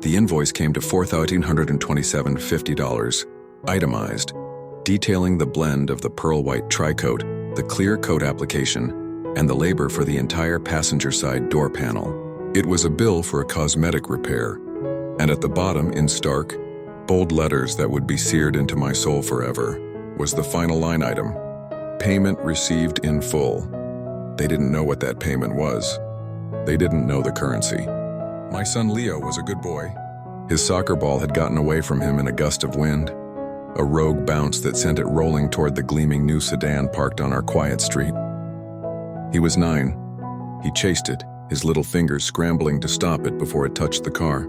The invoice came to $4,127.50, itemized, detailing the blend of the pearl white tri-coat, the clear coat application, and the labor for the entire passenger side door panel. It was a bill for a cosmetic repair, and at the bottom, in stark, bold letters that would be seared into my soul forever, was the final line item: payment received in full. They didn't know what that payment was. They didn't know the currency. My son Leo was a good boy. His soccer ball had gotten away from him in a gust of wind, a rogue bounce that sent it rolling toward the gleaming new sedan parked on our quiet street. He was 9. He chased it, his little fingers scrambling to stop it before it touched the car.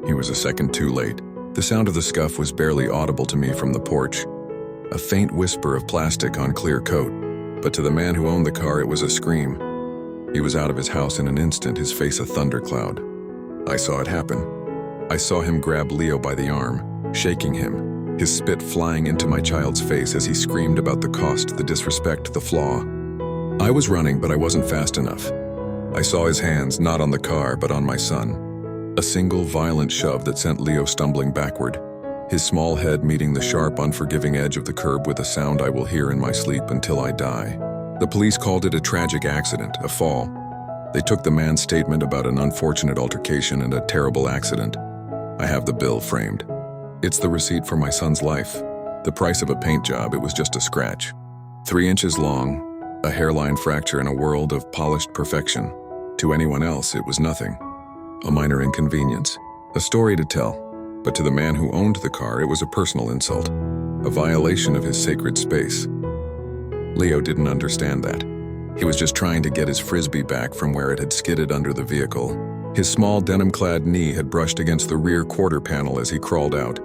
He was a second too late. The sound of the scuff was barely audible to me from the porch, a faint whisper of plastic on clear coat, but to the man who owned the car it was a scream. He was out of his house in an instant, his face a thundercloud. I saw it happen. I saw him grab Leo by the arm, shaking him, his spit flying into my child's face as he screamed about the cost, the disrespect, the flaw. I was running, but I wasn't fast enough. I saw his hands, not on the car, but on my son. A single violent shove that sent Leo stumbling backward, his small head meeting the sharp, unforgiving edge of the curb with a sound I will hear in my sleep until I die. The police called it a tragic accident, a fall. They took the man's statement about an unfortunate altercation and a terrible accident. I have the bill framed. It's the receipt for my son's life. The price of a paint job, it was just a scratch. 3 inches long, a hairline fracture in a world of polished perfection. To anyone else, it was nothing. A minor inconvenience, a story to tell. But to the man who owned the car, it was a personal insult, a violation of his sacred space. Leo didn't understand that. He was just trying to get his frisbee back from where it had skidded under the vehicle. His small denim-clad knee had brushed against the rear quarter panel as he crawled out,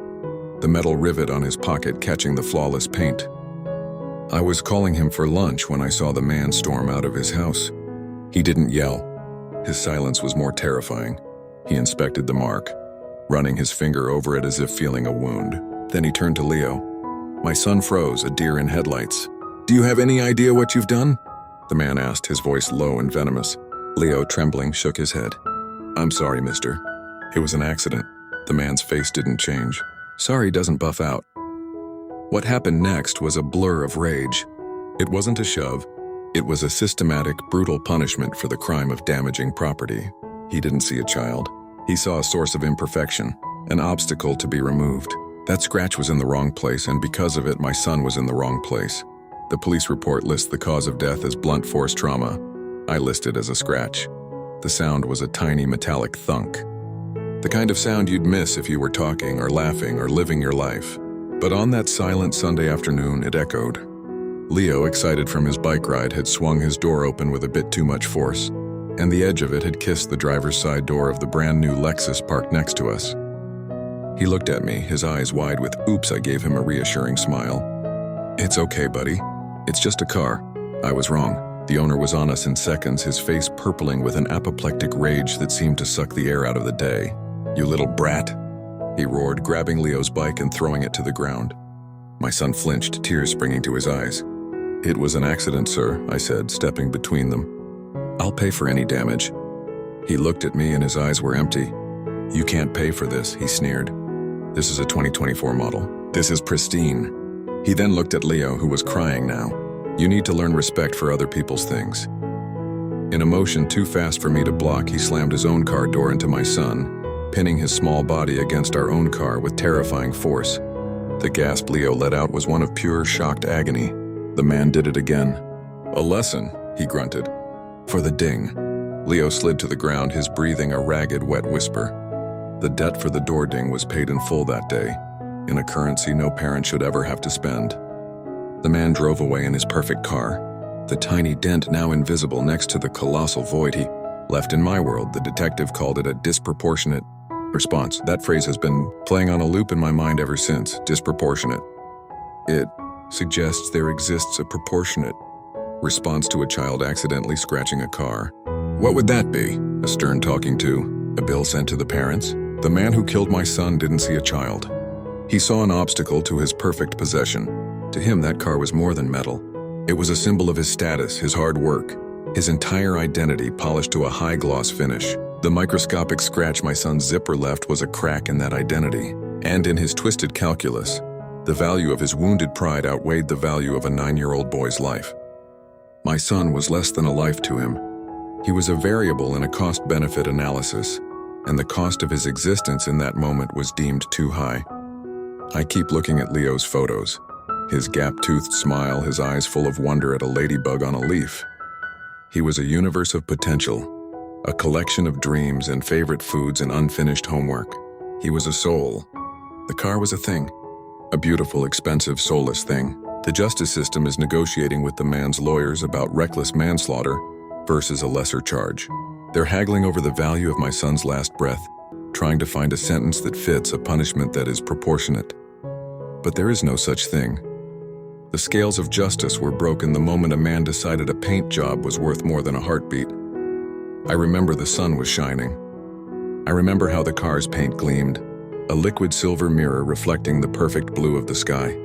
the metal rivet on his pocket catching the flawless paint. I was calling him for lunch when I saw the man storm out of his house. He didn't yell. His silence was more terrifying. He inspected the mark, running his finger over it as if feeling a wound. Then he turned to Leo. My son froze, a deer in headlights. "Do you have any idea what you've done?" the man asked, his voice low and venomous. Leo, trembling, shook his head. "I'm sorry, mister. It was an accident." The man's face didn't change. Sorry doesn't buff out. What happened next was a blur of rage. It wasn't a shove. It was a systematic, brutal punishment for the crime of damaging property. He didn't see a child. He saw a source of imperfection, an obstacle to be removed. That scratch was in the wrong place, and because of it, my son was in the wrong place. The police report lists the cause of death as blunt force trauma. I list it as a scratch. The sound was a tiny metallic thunk. The kind of sound you'd miss if you were talking or laughing or living your life. But on that silent Sunday afternoon, it echoed. Leo, excited from his bike ride, had swung his door open with a bit too much force, and the edge of it had kissed the driver's side door of the brand new Lexus parked next to us. He looked at me, his eyes wide with oops. I gave him a reassuring smile. "It's okay, buddy. It's just a car." I was wrong. The owner was on us in seconds, his face purpling with an apoplectic rage that seemed to suck the air out of the day. "You little brat," he roared, grabbing Leo's bike and throwing it to the ground. My son flinched, tears springing to his eyes. "It was an accident, sir," I said, stepping between them. "I'll pay for any damage." He looked at me and his eyes were empty. "You can't pay for this," he sneered. "This is a 2024 model. This is pristine." He then looked at Leo, who was crying now. "You need to learn respect for other people's things." In a motion too fast for me to block, he slammed his own car door into my son, pinning his small body against our own car with terrifying force. The gasp Leo let out was one of pure, shocked agony. The man did it again. "A lesson," he grunted. "For the ding." Leo slid to the ground, his breathing a ragged, wet whisper. The debt for the door ding was paid in full that day, in a currency no parent should ever have to spend. The man drove away in his perfect car, the tiny dent now invisible next to the colossal void he left. In my world, the detective called it a disproportionate response. That phrase has been playing on a loop in my mind ever since. Disproportionate. It suggests there exists a proportionate response to a child accidentally scratching a car. What would that be? A stern talking to? A bill sent to the parents? The man who killed my son didn't see a child. He saw an obstacle to his perfect possession. To him, that car was more than metal. It was a symbol of his status, his hard work, his entire identity polished to a high-gloss finish. The microscopic scratch my son's zipper left was a crack in that identity, and in his twisted calculus, the value of his wounded pride outweighed the value of a 9-year-old boy's life. My son was less than a life to him. He was a variable in a cost-benefit analysis, and the cost of his existence in that moment was deemed too high. I keep looking at Leo's photos, his gap-toothed smile, his eyes full of wonder at a ladybug on a leaf. He was a universe of potential, a collection of dreams and favorite foods and unfinished homework. He was a soul. The car was a thing, a beautiful, expensive, soulless thing. The justice system is negotiating with the man's lawyers about reckless manslaughter versus a lesser charge. They're haggling over the value of my son's last breath, trying to find a sentence that fits a punishment that is proportionate. But there is no such thing. The scales of justice were broken the moment a man decided a paint job was worth more than a heartbeat. I remember the sun was shining. I remember how the car's paint gleamed, a liquid silver mirror reflecting the perfect blue of the sky.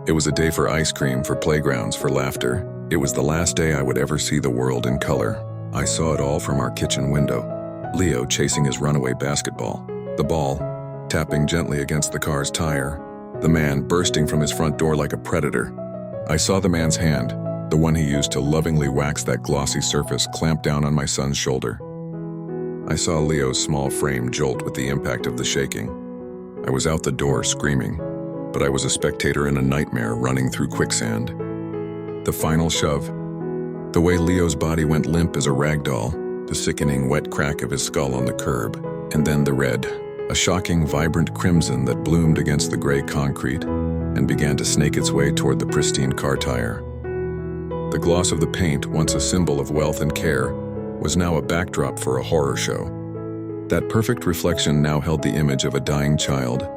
It was a day for ice cream, for playgrounds, for laughter. It was the last day I would ever see the world in color. I saw it all from our kitchen window. Leo chasing his runaway basketball, the ball tapping gently against the car's tire, the man bursting from his front door like a predator. I saw the man's hand, the one he used to lovingly wax that glossy surface, clamp down on my son's shoulder. I saw Leo's small frame jolt with the impact of the shaking. I was out the door screaming, but I was a spectator in a nightmare running through quicksand. The final shove, the way Leo's body went limp as a rag doll, the sickening wet crack of his skull on the curb, and then the red, a shocking, vibrant crimson that bloomed against the gray concrete and began to snake its way toward the pristine car tire. The gloss of the paint, once a symbol of wealth and care, was now a backdrop for a horror show. That perfect reflection now held the image of a dying child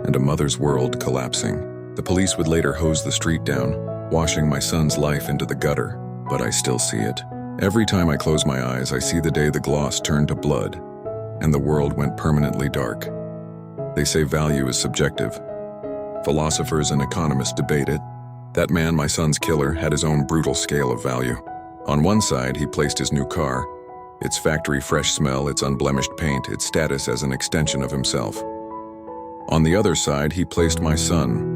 and a mother's world collapsing. The police would later hose the street down, washing my son's life into the gutter, but I still see it. Every time I close my eyes, I see the day the gloss turned to blood and the world went permanently dark. They say value is subjective. Philosophers and economists debate it. That man, my son's killer, had his own brutal scale of value. On one side, he placed his new car, its factory fresh smell, its unblemished paint, its status as an extension of himself. On the other side, he placed my son,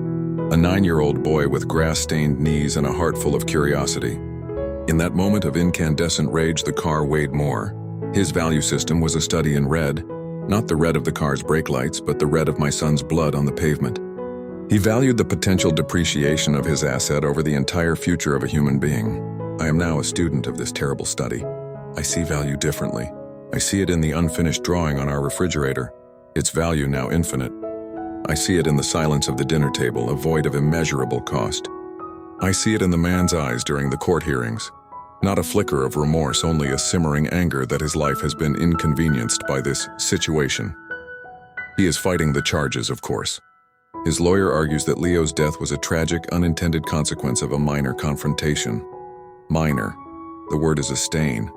a 9-year-old boy with grass-stained knees and a heart full of curiosity. In that moment of incandescent rage, the car weighed more. His value system was a study in red, not the red of the car's brake lights, but the red of my son's blood on the pavement. He valued the potential depreciation of his asset over the entire future of a human being. I am now a student of this terrible study. I see value differently. I see it in the unfinished drawing on our refrigerator, its value now infinite. I see it in the silence of the dinner table, a void of immeasurable cost. I see it in the man's eyes during the court hearings. Not a flicker of remorse, only a simmering anger that his life has been inconvenienced by this situation. He is fighting the charges, of course. His lawyer argues that Leo's death was a tragic, unintended consequence of a minor confrontation. Minor. The word is a stain.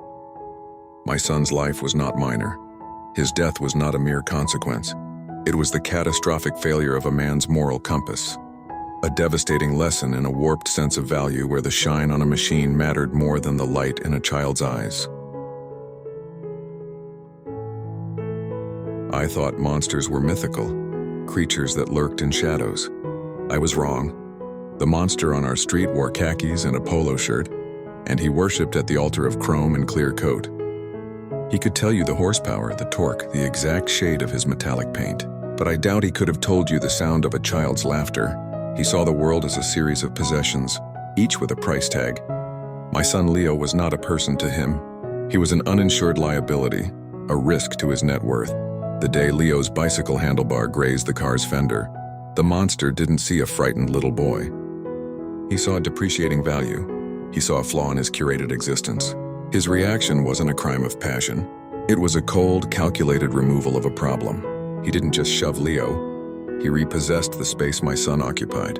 My son's life was not minor. His death was not a mere consequence. It was the catastrophic failure of a man's moral compass. A devastating lesson in a warped sense of value where the shine on a machine mattered more than the light in a child's eyes. I thought monsters were mythical, creatures that lurked in shadows. I was wrong. The monster on our street wore khakis and a polo shirt, and he worshipped at the altar of chrome and clear coat. He could tell you the horsepower, the torque, the exact shade of his metallic paint, but I doubt he could have told you the sound of a child's laughter. He saw the world as a series of possessions, each with a price tag. My son Leo was not a person to him. He was an uninsured liability, a risk to his net worth. The day Leo's bicycle handlebar grazed the car's fender, the monster didn't see a frightened little boy. He saw a depreciating value. He saw a flaw in his curated existence. His reaction wasn't a crime of passion. It was a cold, calculated removal of a problem. He didn't just shove Leo. He repossessed the space my son occupied.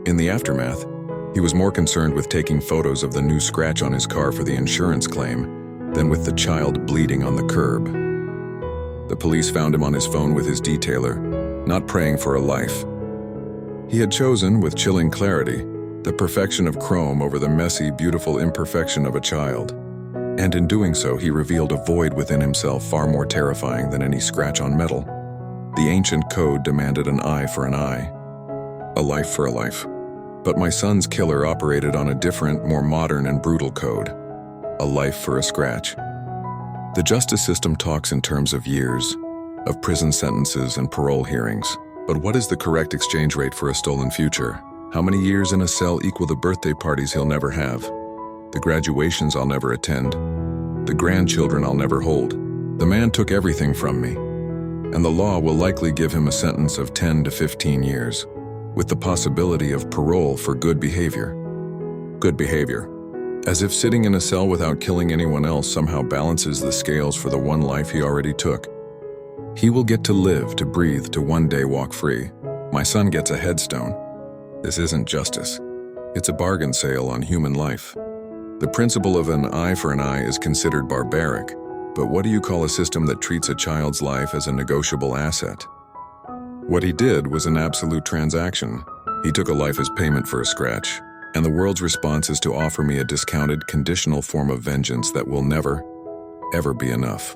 In the aftermath, he was more concerned with taking photos of the new scratch on his car for the insurance claim than with the child bleeding on the curb. The police found him on his phone with his detailer, not praying for a life. He had chosen, with chilling clarity, the perfection of chrome over the messy, beautiful imperfection of a child. And in doing so, he revealed a void within himself far more terrifying than any scratch on metal. The ancient code demanded an eye for an eye, a life for a life. But my son's killer operated on a different, more modern and brutal code, a life for a scratch. The justice system talks in terms of years, of prison sentences and parole hearings. But what is the correct exchange rate for a stolen future? How many years in a cell equal the birthday parties he'll never have, the graduations I'll never attend, the grandchildren I'll never hold? The man took everything from me, and the law will likely give him a sentence of 10 to 15 years, with the possibility of parole for good behavior. Good behavior. As if sitting in a cell without killing anyone else somehow balances the scales for the one life he already took. He will get to live, to breathe, to one day walk free. My son gets a headstone. This isn't justice. It's a bargain sale on human life. The principle of an eye for an eye is considered barbaric, but what do you call a system that treats a child's life as a negotiable asset? What he did was an absolute transaction. He took a life as payment for a scratch, and the world's response is to offer me a discounted, conditional form of vengeance that will never, ever be enough.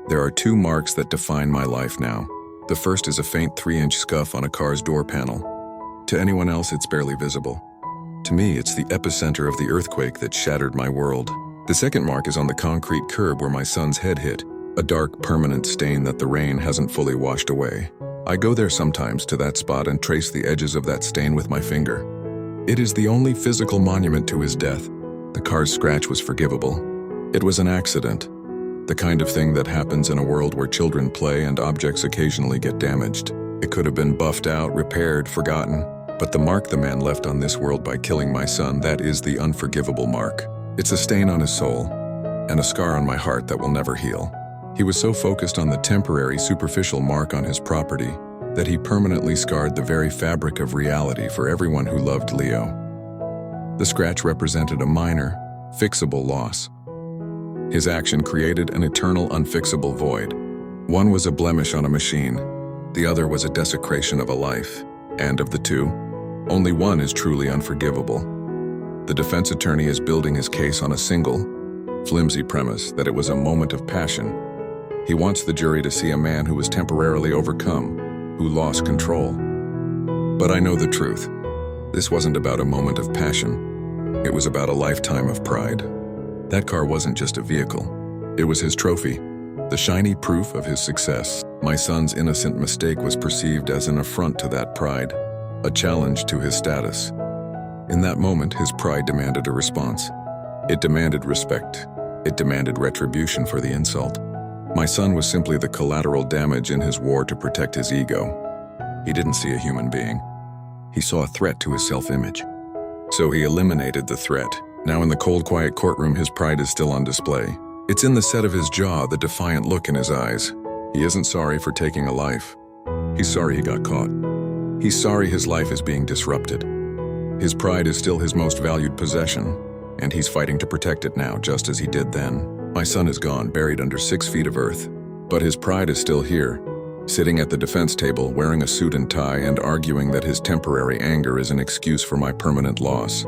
There are two marks that define my life now. The first is a faint 3-inch scuff on a car's door panel. To anyone else, it's barely visible. To me, it's the epicenter of the earthquake that shattered my world. The second mark is on the concrete curb where my son's head hit, a dark, permanent stain that the rain hasn't fully washed away. I go there sometimes to that spot and trace the edges of that stain with my finger. It is the only physical monument to his death. The car's scratch was forgivable. It was an accident. The kind of thing that happens in a world where children play and objects occasionally get damaged. It could have been buffed out, repaired, forgotten. But the mark the man left on this world by killing my son, that is the unforgivable mark. It's a stain on his soul, and a scar on my heart that will never heal. He was so focused on the temporary, superficial mark on his property that he permanently scarred the very fabric of reality for everyone who loved Leo. The scratch represented a minor, fixable loss. His action created an eternal, unfixable void. One was a blemish on a machine. The other was a desecration of a life. And of the two, only one is truly unforgivable. The defense attorney is building his case on a single, flimsy premise that it was a moment of passion. He wants the jury to see a man who was temporarily overcome, who lost control. But I know the truth. This wasn't about a moment of passion. It was about a lifetime of pride. That car wasn't just a vehicle. It was his trophy, the shiny proof of his success. My son's innocent mistake was perceived as an affront to that pride, a challenge to his status. In that moment, his pride demanded a response. It demanded respect. It demanded retribution for the insult. My son was simply the collateral damage in his war to protect his ego. He didn't see a human being. He saw a threat to his self-image. So he eliminated the threat. Now in the cold, quiet courtroom, his pride is still on display. It's in the set of his jaw, the defiant look in his eyes. He isn't sorry for taking a life. He's sorry he got caught. He's sorry his life is being disrupted. His pride is still his most valued possession, and he's fighting to protect it now, just as he did then. My son is gone, buried under 6 feet of earth. But his pride is still here, sitting at the defense table, wearing a suit and tie and arguing that his temporary anger is an excuse for my permanent loss.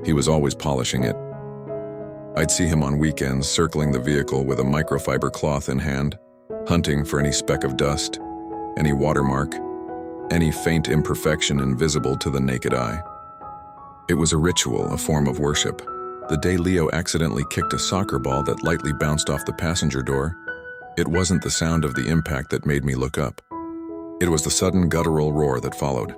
He was always polishing it. I'd see him on weekends circling the vehicle with a microfiber cloth in hand, hunting for any speck of dust, any watermark, any faint imperfection invisible to the naked eye. It was a ritual, a form of worship. The day Leo accidentally kicked a soccer ball that lightly bounced off the passenger door, it wasn't the sound of the impact that made me look up. It was the sudden guttural roar that followed.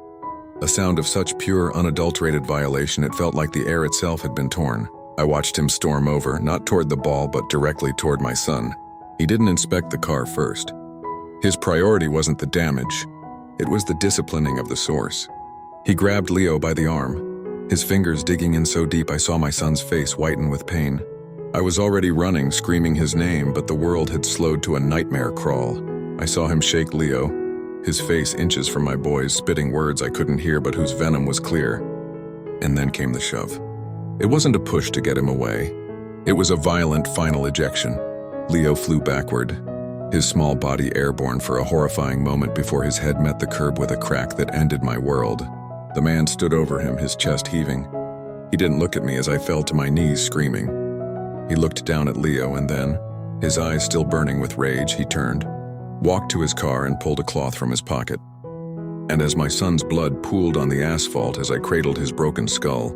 A sound of such pure, unadulterated violation it felt like the air itself had been torn. I watched him storm over, not toward the ball but directly toward my son. He didn't inspect the car first. His priority wasn't the damage. It was the disciplining of the source. He grabbed Leo by the arm, his fingers digging in so deep I saw my son's face whiten with pain. I was already running, screaming his name, but the world had slowed to a nightmare crawl. I saw him shake Leo, his face inches from my boy's, spitting words I couldn't hear but whose venom was clear. And then came the shove. It wasn't a push to get him away. It was a violent final ejection. Leo flew backward, his small body airborne for a horrifying moment before his head met the curb with a crack that ended my world. The man stood over him, his chest heaving. He didn't look at me as I fell to my knees screaming. He looked down at Leo and then, his eyes still burning with rage, he turned, walked to his car and pulled a cloth from his pocket. And as my son's blood pooled on the asphalt as I cradled his broken skull,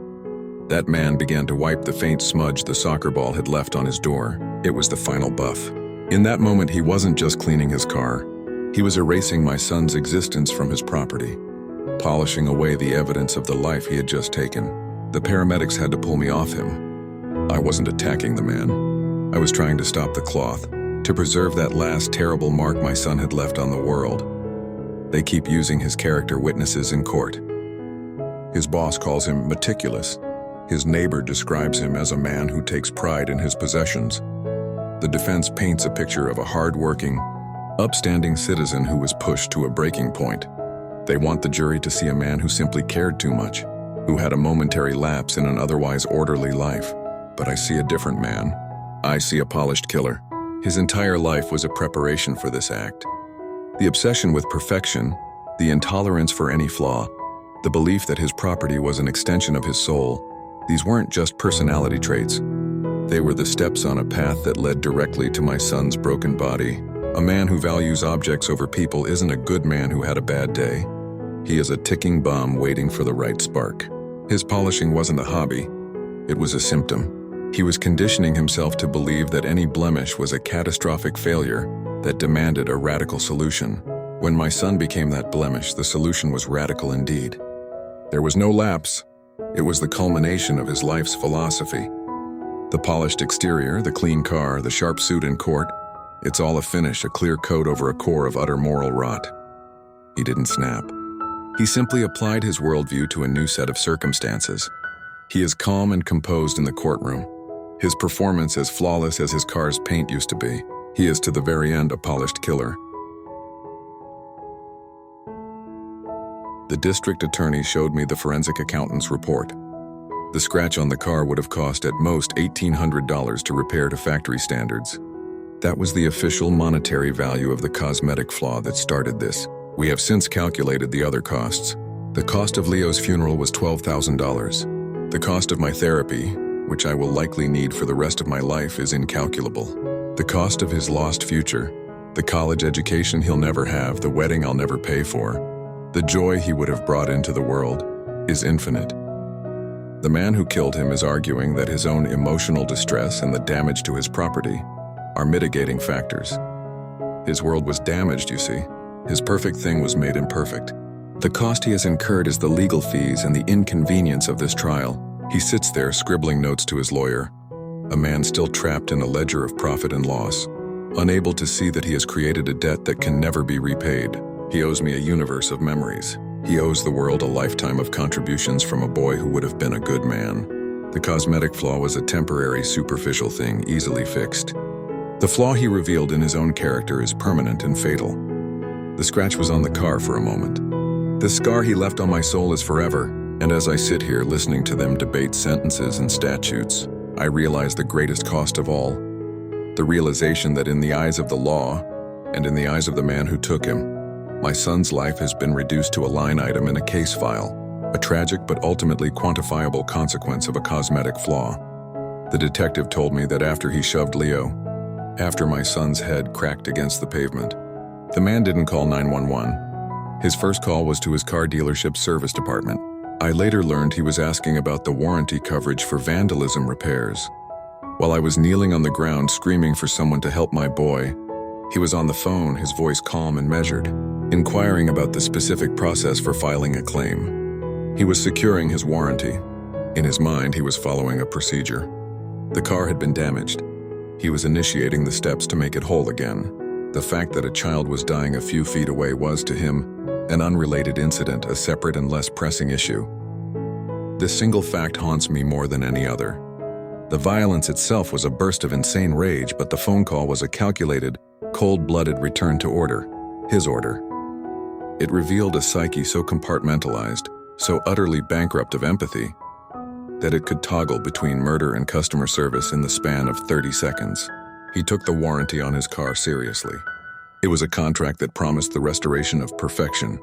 that man began to wipe the faint smudge the soccer ball had left on his door. It was the final buff. In that moment, he wasn't just cleaning his car. He was erasing my son's existence from his property, polishing away the evidence of the life he had just taken. The paramedics had to pull me off him. I wasn't attacking the man. I was trying to stop the cloth, to preserve that last terrible mark my son had left on the world. They keep using his character witnesses in court. His boss calls him meticulous. His neighbor describes him as a man who takes pride in his possessions. The defense paints a picture of a hard-working, upstanding citizen who was pushed to a breaking point. They want the jury to see a man who simply cared too much, who had a momentary lapse in an otherwise orderly life. But I see a different man. I see a polished killer. His entire life was a preparation for this act. The obsession with perfection, the intolerance for any flaw, the belief that his property was an extension of his soul, these weren't just personality traits. They were the steps on a path that led directly to my son's broken body. A man who values objects over people isn't a good man who had a bad day. He is a ticking bomb waiting for the right spark. His polishing wasn't a hobby. It was a symptom. He was conditioning himself to believe that any blemish was a catastrophic failure that demanded a radical solution. When my son became that blemish, the solution was radical indeed. There was no lapse. It was the culmination of his life's philosophy. The polished exterior, the clean car, the sharp suit in court, it's all a finish, a clear coat over a core of utter moral rot. He didn't snap. He simply applied his worldview to a new set of circumstances. He is calm and composed in the courtroom. His performance as flawless as his car's paint used to be. He is to the very end a polished killer. The district attorney showed me the forensic accountant's report. The scratch on the car would have cost at most $1,800 to repair to factory standards. That was the official monetary value of the cosmetic flaw that started this. We have since calculated the other costs. The cost of Leo's funeral was $12,000. The cost of my therapy, which I will likely need for the rest of my life, is incalculable. The cost of his lost future, the college education he'll never have, the wedding I'll never pay for, the joy he would have brought into the world, is infinite. The man who killed him is arguing that his own emotional distress and the damage to his property are mitigating factors. His world was damaged, you see. His perfect thing was made imperfect. The cost he has incurred is the legal fees and the inconvenience of this trial. He sits there scribbling notes to his lawyer, a man still trapped in a ledger of profit and loss, unable to see that he has created a debt that can never be repaid. He owes me a universe of memories. He owes the world a lifetime of contributions from a boy who would have been a good man. The cosmetic flaw was a temporary, superficial thing, easily fixed. The flaw he revealed in his own character is permanent and fatal. The scratch was on the car for a moment. The scar he left on my soul is forever, and as I sit here listening to them debate sentences and statutes, I realize the greatest cost of all, the realization that in the eyes of the law, and in the eyes of the man who took him, my son's life has been reduced to a line item in a case file, a tragic but ultimately quantifiable consequence of a cosmetic flaw. The detective told me that after he shoved Leo, after my son's head cracked against the pavement, the man didn't call 911. His first call was to his car dealership's service department. I later learned he was asking about the warranty coverage for vandalism repairs. While I was kneeling on the ground screaming for someone to help my boy, he was on the phone, his voice calm and measured, inquiring about the specific process for filing a claim. He was securing his warranty. In his mind, he was following a procedure. The car had been damaged. He was initiating the steps to make it whole again. The fact that a child was dying a few feet away was, to him, an unrelated incident, a separate and less pressing issue. This single fact haunts me more than any other. The violence itself was a burst of insane rage, but the phone call was a calculated, cold-blooded return to order, his order. It revealed a psyche so compartmentalized, so utterly bankrupt of empathy, that it could toggle between murder and customer service in the span of 30 seconds. He took the warranty on his car seriously. It was a contract that promised the restoration of perfection,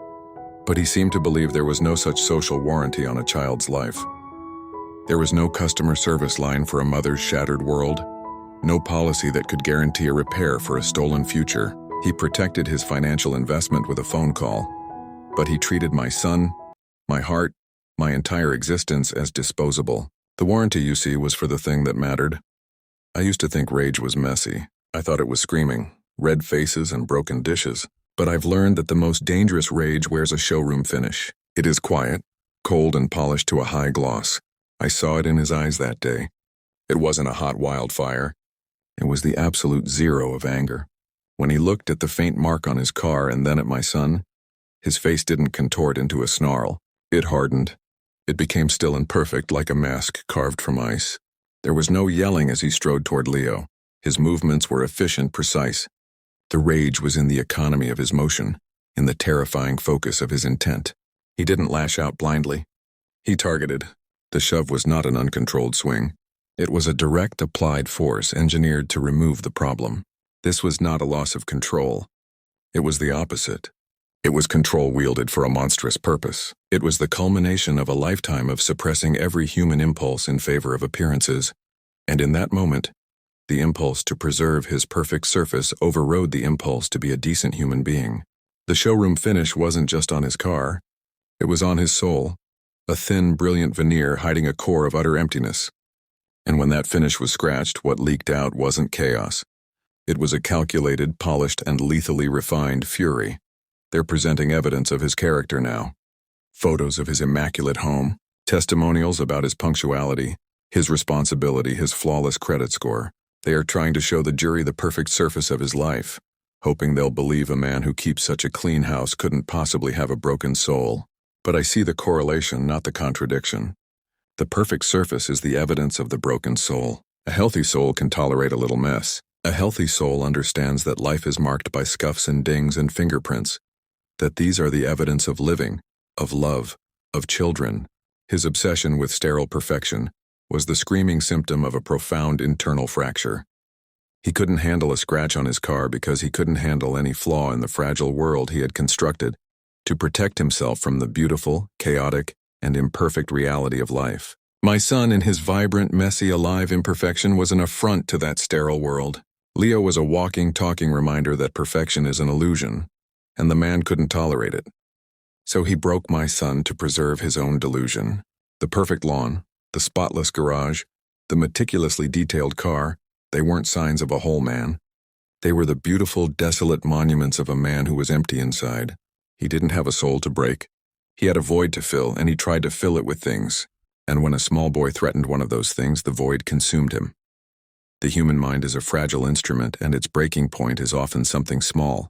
but he seemed to believe there was no such social warranty on a child's life. There was no customer service line for a mother's shattered world, no policy that could guarantee a repair for a stolen future. He protected his financial investment with a phone call, but he treated my son, my heart, my entire existence as disposable. The warranty, you see, was for the thing that mattered. I used to think rage was messy. I thought it was screaming, red faces and broken dishes. But I've learned that the most dangerous rage wears a showroom finish. It is quiet, cold and polished to a high gloss. I saw it in his eyes that day. It wasn't a hot wildfire. It was the absolute zero of anger. When he looked at the faint mark on his car and then at my son, his face didn't contort into a snarl. It hardened. It became still and perfect, like a mask carved from ice. There was no yelling as he strode toward Leo. His movements were efficient, precise. The rage was in the economy of his motion, in the terrifying focus of his intent. He didn't lash out blindly. He targeted. The shove was not an uncontrolled swing. It was a direct applied force engineered to remove the problem. This was not a loss of control. It was the opposite. It was control wielded for a monstrous purpose. It was the culmination of a lifetime of suppressing every human impulse in favor of appearances. And in that moment, the impulse to preserve his perfect surface overrode the impulse to be a decent human being. The showroom finish wasn't just on his car. It was on his soul, a thin, brilliant veneer hiding a core of utter emptiness. And when that finish was scratched, what leaked out wasn't chaos. It was a calculated, polished, and lethally refined fury. They're presenting evidence of his character now. Photos of his immaculate home, testimonials about his punctuality, his responsibility, his flawless credit score. They are trying to show the jury the perfect surface of his life, hoping they'll believe a man who keeps such a clean house couldn't possibly have a broken soul. But I see the correlation, not the contradiction. The perfect surface is the evidence of the broken soul. A healthy soul can tolerate a little mess. A healthy soul understands that life is marked by scuffs and dings and fingerprints, that these are the evidence of living, of love, of children. His obsession with sterile perfection was the screaming symptom of a profound internal fracture. He couldn't handle a scratch on his car because he couldn't handle any flaw in the fragile world he had constructed to protect himself from the beautiful, chaotic, and imperfect reality of life. My son, in his vibrant, messy, alive imperfection, was an affront to that sterile world. Leo was a walking, talking reminder that perfection is an illusion, and the man couldn't tolerate it. So he broke my son to preserve his own delusion. The perfect lawn, the spotless garage, the meticulously detailed car, they weren't signs of a whole man. They were the beautiful, desolate monuments of a man who was empty inside. He didn't have a soul to break. He had a void to fill, and he tried to fill it with things. And when a small boy threatened one of those things, the void consumed him. The human mind is a fragile instrument, and its breaking point is often something small.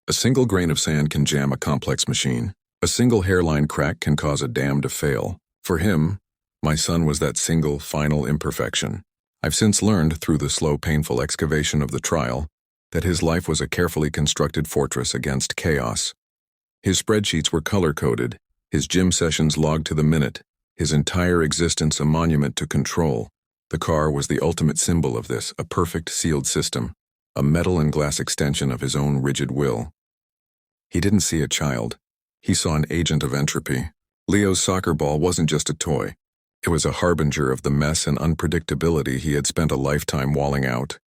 A single grain of sand can jam a complex machine. A single hairline crack can cause a dam to fail. For him, my son was that single, final imperfection. I've since learned, through the slow, painful excavation of the trial, that his life was a carefully constructed fortress against chaos. His spreadsheets were color-coded, his gym sessions logged to the minute, his entire existence a monument to control. The car was the ultimate symbol of this, a perfect sealed system, a metal and glass extension of his own rigid will. He didn't see a child. He saw an agent of entropy. Leo's soccer ball wasn't just a toy. It was a harbinger of the mess and unpredictability he had spent a lifetime walling out.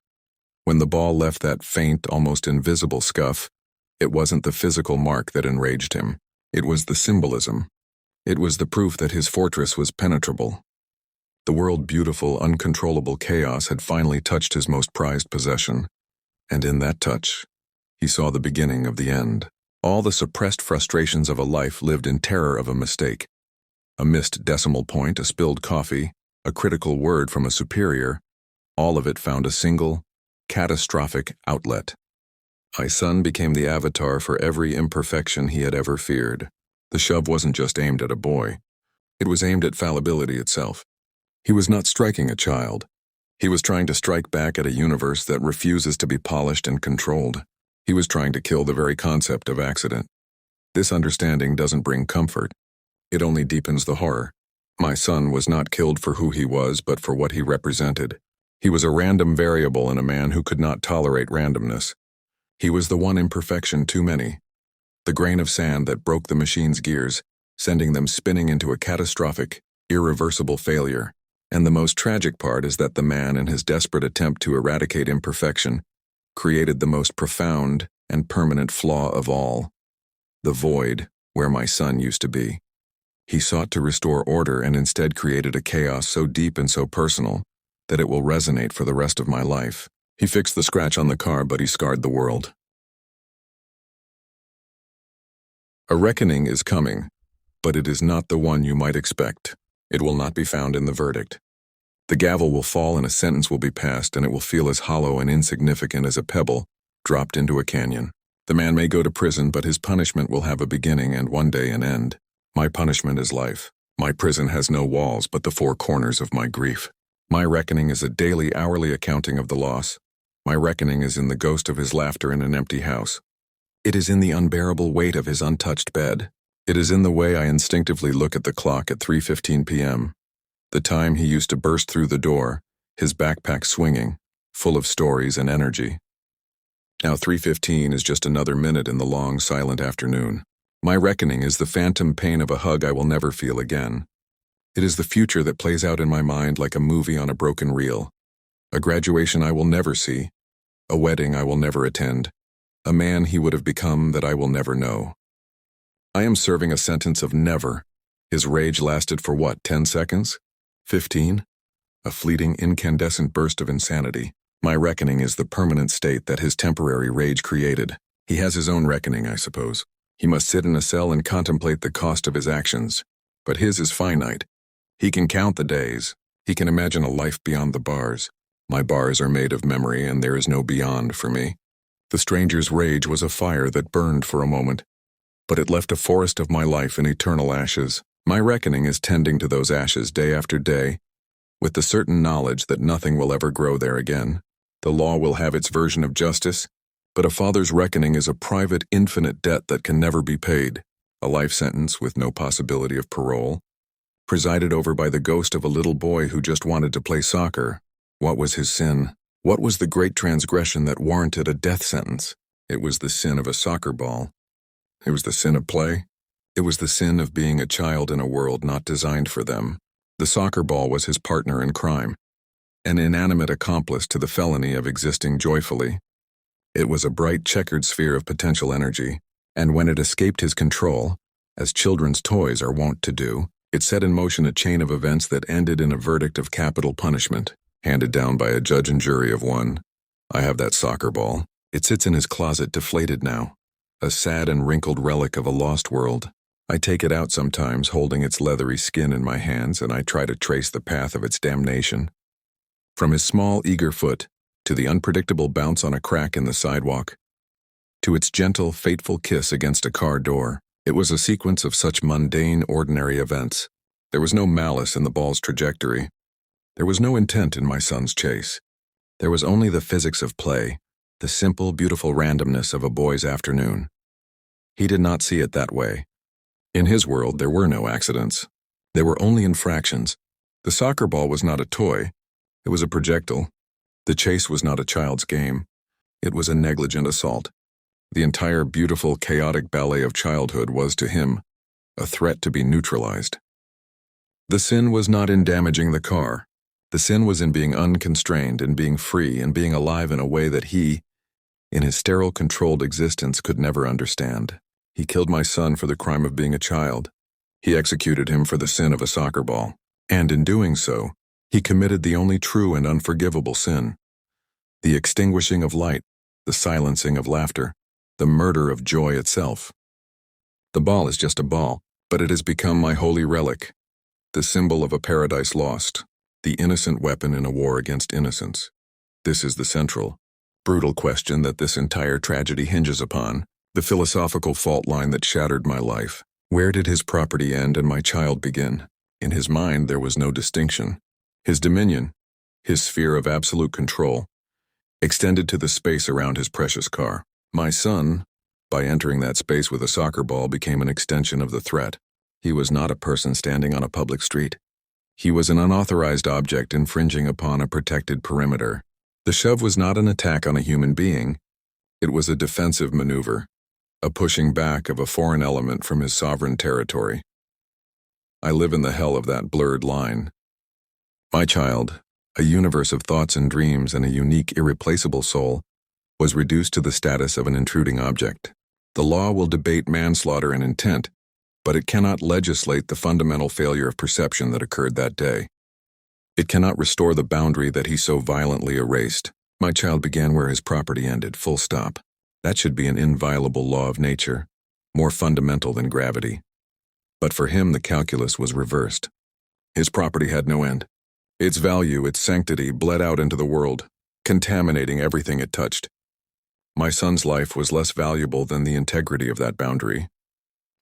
When the ball left that faint, almost invisible scuff, it wasn't the physical mark that enraged him. It was the symbolism. It was the proof that his fortress was penetrable. The world-beautiful, uncontrollable chaos had finally touched his most prized possession. And in that touch, he saw the beginning of the end. All the suppressed frustrations of a life lived in terror of a mistake. A missed decimal point, a spilled coffee, a critical word from a superior, all of it found a single, catastrophic outlet. My son became the avatar for every imperfection he had ever feared. The shove wasn't just aimed at a boy. It was aimed at fallibility itself. He was not striking a child. He was trying to strike back at a universe that refuses to be polished and controlled. He was trying to kill the very concept of accident. This understanding doesn't bring comfort. It only deepens the horror. My son was not killed for who he was, but for what he represented. He was a random variable in a man who could not tolerate randomness. He was the one imperfection too many. The grain of sand that broke the machine's gears, sending them spinning into a catastrophic, irreversible failure. And the most tragic part is that the man, in his desperate attempt to eradicate imperfection, created the most profound and permanent flaw of all: the void where my son used to be. He sought to restore order and instead created a chaos so deep and so personal that it will resonate for the rest of my life. He fixed the scratch on the car, but he scarred the world. A reckoning is coming, but it is not the one you might expect. It will not be found in the verdict. The gavel will fall and a sentence will be passed, and it will feel as hollow and insignificant as a pebble dropped into a canyon. The man may go to prison, but his punishment will have a beginning and one day an end. My punishment is life. My prison has no walls but the four corners of my grief. My reckoning is a daily, hourly accounting of the loss. My reckoning is in the ghost of his laughter in an empty house. It is in the unbearable weight of his untouched bed. It is in the way I instinctively look at the clock at 3:15 p.m., the time he used to burst through the door, his backpack swinging, full of stories and energy. Now 3:15 is just another minute in the long, silent afternoon. My reckoning is the phantom pain of a hug I will never feel again. It is the future that plays out in my mind like a movie on a broken reel. A graduation I will never see, a wedding I will never attend, a man he would have become that I will never know. I am serving a sentence of never. His rage lasted for what, 10 seconds? 15? A fleeting, incandescent burst of insanity. My reckoning is the permanent state that his temporary rage created. He has his own reckoning, I suppose. He must sit in a cell and contemplate the cost of his actions. But his is finite. He can count the days. He can imagine a life beyond the bars. My bars are made of memory, and there is no beyond for me. The stranger's rage was a fire that burned for a moment, but it left a forest of my life in eternal ashes. My reckoning is tending to those ashes day after day, with the certain knowledge that nothing will ever grow there again. The law will have its version of justice, but a father's reckoning is a private, infinite debt that can never be paid, a life sentence with no possibility of parole, presided over by the ghost of a little boy who just wanted to play soccer. What was his sin? What was the great transgression that warranted a death sentence? It was the sin of a soccer ball. It was the sin of play. It was the sin of being a child in a world not designed for them. The soccer ball was his partner in crime, an inanimate accomplice to the felony of existing joyfully. It was a bright, checkered sphere of potential energy, and when it escaped his control, as children's toys are wont to do, it set in motion a chain of events that ended in a verdict of capital punishment, handed down by a judge and jury of one. I have that soccer ball. It sits in his closet, deflated now, a sad and wrinkled relic of a lost world. I take it out sometimes, holding its leathery skin in my hands, and I try to trace the path of its damnation. From his small, eager foot, to the unpredictable bounce on a crack in the sidewalk, to its gentle, fateful kiss against a car door, it was a sequence of such mundane, ordinary events. There was no malice in the ball's trajectory. There was no intent in my son's chase. There was only the physics of play, the simple, beautiful randomness of a boy's afternoon. He did not see it that way. In his world, there were no accidents. There were only infractions. The soccer ball was not a toy. It was a projectile. The chase was not a child's game. It was a negligent assault. The entire beautiful, chaotic ballet of childhood was, to him, a threat to be neutralized. The sin was not in damaging the car. The sin was in being unconstrained, in being free, in being alive in a way that he, in his sterile, controlled existence, could never understand. He killed my son for the crime of being a child. He executed him for the sin of a soccer ball. And in doing so, he committed the only true and unforgivable sin: the extinguishing of light, the silencing of laughter, the murder of joy itself. The ball is just a ball, but it has become my holy relic, the symbol of a paradise lost, the innocent weapon in a war against innocence. This is the central, brutal question that this entire tragedy hinges upon, the philosophical fault line that shattered my life. Where did his property end and my child begin? In his mind, there was no distinction. His dominion, his sphere of absolute control, extended to the space around his precious car. My son, by entering that space with a soccer ball, became an extension of the threat. He was not a person standing on a public street. He was an unauthorized object infringing upon a protected perimeter. The shove was not an attack on a human being. It was a defensive maneuver, a pushing back of a foreign element from his sovereign territory. I live in the hell of that blurred line. My child, a universe of thoughts and dreams and a unique, irreplaceable soul, was reduced to the status of an intruding object. The law will debate manslaughter and intent, but it cannot legislate the fundamental failure of perception that occurred that day. It cannot restore the boundary that he so violently erased. My child began where his property ended, full stop. That should be an inviolable law of nature, more fundamental than gravity. But for him, the calculus was reversed. His property had no end. Its value, its sanctity, bled out into the world, contaminating everything it touched. My son's life was less valuable than the integrity of that boundary.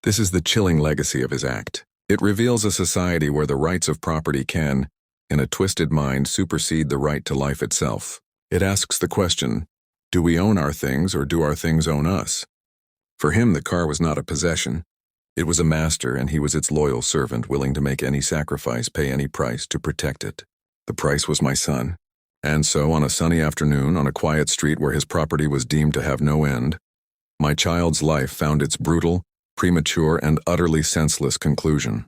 This is the chilling legacy of his act. It reveals a society where the rights of property can, in a twisted mind, supersede the right to life itself. It asks the question, do we own our things or do our things own us? For him, the car was not a possession. It was a master, and he was its loyal servant, willing to make any sacrifice, pay any price to protect it. The price was my son. And so, on a sunny afternoon, on a quiet street where his property was deemed to have no end, my child's life found its brutal, premature, and utterly senseless conclusion.